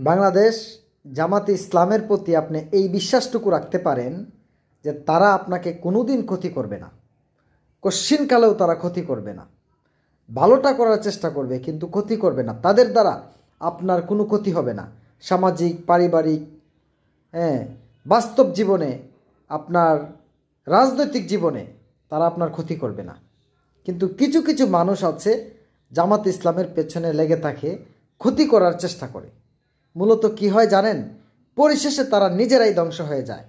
বাংলাদেশ জামাতে ইসলামের প্রতি আপনি এই বিশ্বাসটুকু রাখতে পারেন যে তারা আপনাকে কোনোদিন ক্ষতি করবে না, কশ্চিনকালেও তারা ক্ষতি করবে না। ভালোটা করার চেষ্টা করবে কিন্তু ক্ষতি করবে না। তাদের দ্বারা আপনার কোনো ক্ষতি হবে না। সামাজিক, পারিবারিক, বাস্তব জীবনে, আপনার রাজনৈতিক জীবনে তারা আপনার ক্ষতি করবে না। কিন্তু কিছু কিছু মানুষ আছে জামাতে ইসলামের পেছনে লেগে থাকে, ক্ষতি করার চেষ্টা করে। মূলত কি হয় জানেন? পরিশেষে তারা নিজেরাই ধ্বংস হয়ে যায়,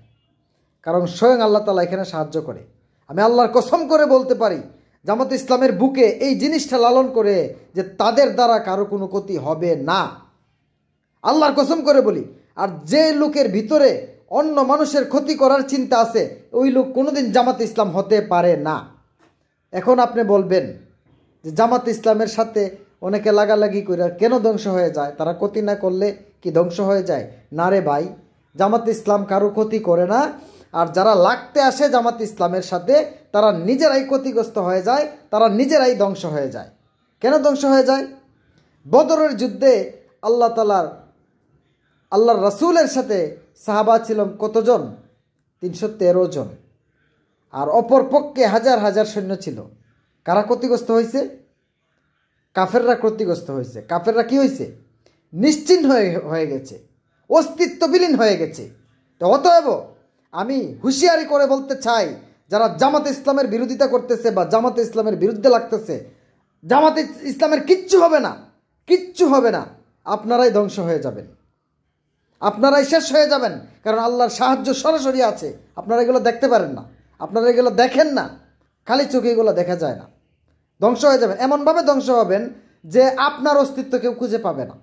কারণ স্বয়ং আল্লাহ তাআলা এখানে সাহায্য করে। আমি আল্লাহর কসম করে বলতে পারি, জামাতে ইসলামের বুকে এই জিনিসটা লালন করে যে তাদের দ্বারা কারো কোনো ক্ষতি হবে না। আল্লাহর কসম করে বলি। আর যে লোকের ভিতরে অন্য মানুষের ক্ষতি করার চিন্তা আছে, ওই লোক কোনোদিন জামাতে ইসলাম হতে পারে না। এখন আপনি বলবেন যে জামাতে ইসলামের সাথে অনেকে লাগালাগি করে কেন ধ্বংস হয়ে যায়? তারা ক্ষতি না করলে কি ধ্বংস হয়ে যায়? না রে ভাই, জামাতে ইসলাম কারো ক্ষতি করে না। আর যারা লাগতে আসে জামাতে ইসলামের সাথে, তারা নিজেরাই ক্ষতিগ্রস্ত হয়ে যায়, তারা নিজেরাই ধ্বংস হয়ে যায়। কেন ধ্বংস হয়ে যায়? বদরের যুদ্ধে আল্লাহর রাসূলের সাথে সাহাবা ছিল কতজন? 313 জন। আর অপর পক্ষে হাজার হাজার সৈন্য ছিল। কারা ক্ষতিগ্রস্ত হয়েছে? কাফেররা ক্ষতিগ্রস্ত হয়েছে। কাফেররা কি হয়েছে? নিশ্চিহ্ন হয়ে গেছে, অস্তিত্ববিলীন হয়ে গেছে। তো অতএব আমি হুঁশিয়ারি করে বলতে চাই, যারা জামাতে ইসলামের বিরোধিতা করতেছে বা জামাতে ইসলামের বিরুদ্ধে লাগতেছে, জামাতে ইসলামের কিচ্ছু হবে না, কিচ্ছু হবে না। আপনারাই ধ্বংস হয়ে যাবেন, আপনারাই শেষ হয়ে যাবেন। কারণ আল্লাহর সাহায্য সরাসরি আছে। আপনারা এগুলো দেখতে পারেন না, আপনারা এগুলো দেখেন না, খালি চোখে এগুলো দেখা যায় না। ধ্বংস হয়ে যাবেন, এমনভাবে ধ্বংস হবেন যে আপনার অস্তিত্ব কেউ খুঁজে পাবে না।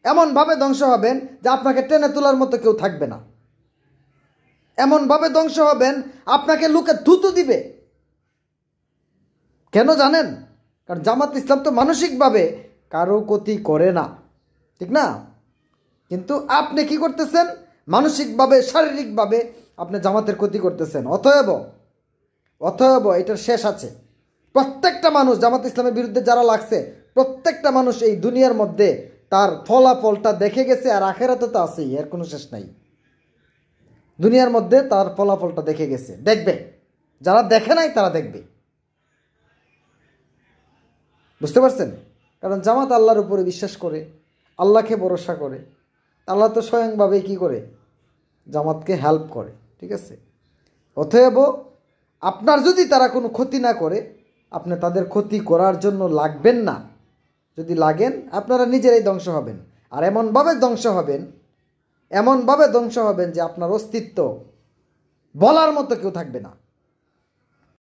এমনভাবে ধ্বংস হবেন যে আপনাকে টেনে তোলার মতো কেউ থাকবে না। এমনভাবে ধ্বংস হবেন আপনাকে লোকে থুতু দিবে। কেন জানেন? কারণ জামাত ইসলাম তো মানসিকভাবে কারো ক্ষতি করে না, ঠিক না? কিন্তু আপনি কি করতেছেন? মানসিকভাবে, শারীরিকভাবে আপনি জামাতের ক্ষতি করতেছেন। অতএব এটার শেষ আছে। প্রত্যেকটা মানুষ জামাত ইসলামের বিরুদ্ধে যারা লাগছে, প্রত্যেকটা মানুষ এই দুনিয়ার মধ্যে তার ফলাফলটা দেখে গেছে, আর আখেরাতে তো আছেই, এর কোনো শেষ নাই। দুনিয়ার মধ্যে তার ফলাফলটা দেখে গেছে, দেখবে। যারা দেখে নাই তারা দেখবে। বুঝতে পারছেন? কারণ জামাত আল্লাহর উপরে বিশ্বাস করে, আল্লাহকে ভরসা করে। আল্লাহ তো স্বয়ংভাবে কি করে? জামাতকে হেল্প করে, ঠিক আছে? অতএব আপনার যদি তারা কোনো ক্ষতি না করে, আপনি তাদের ক্ষতি করার জন্য লাগবেন না। যদি লাগেন, আপনারা নিজেরাই ধ্বংস হবেন। আর এমনভাবে ধ্বংস হবেন যে আপনার অস্তিত্ব বলার মতো কেউ থাকবে না।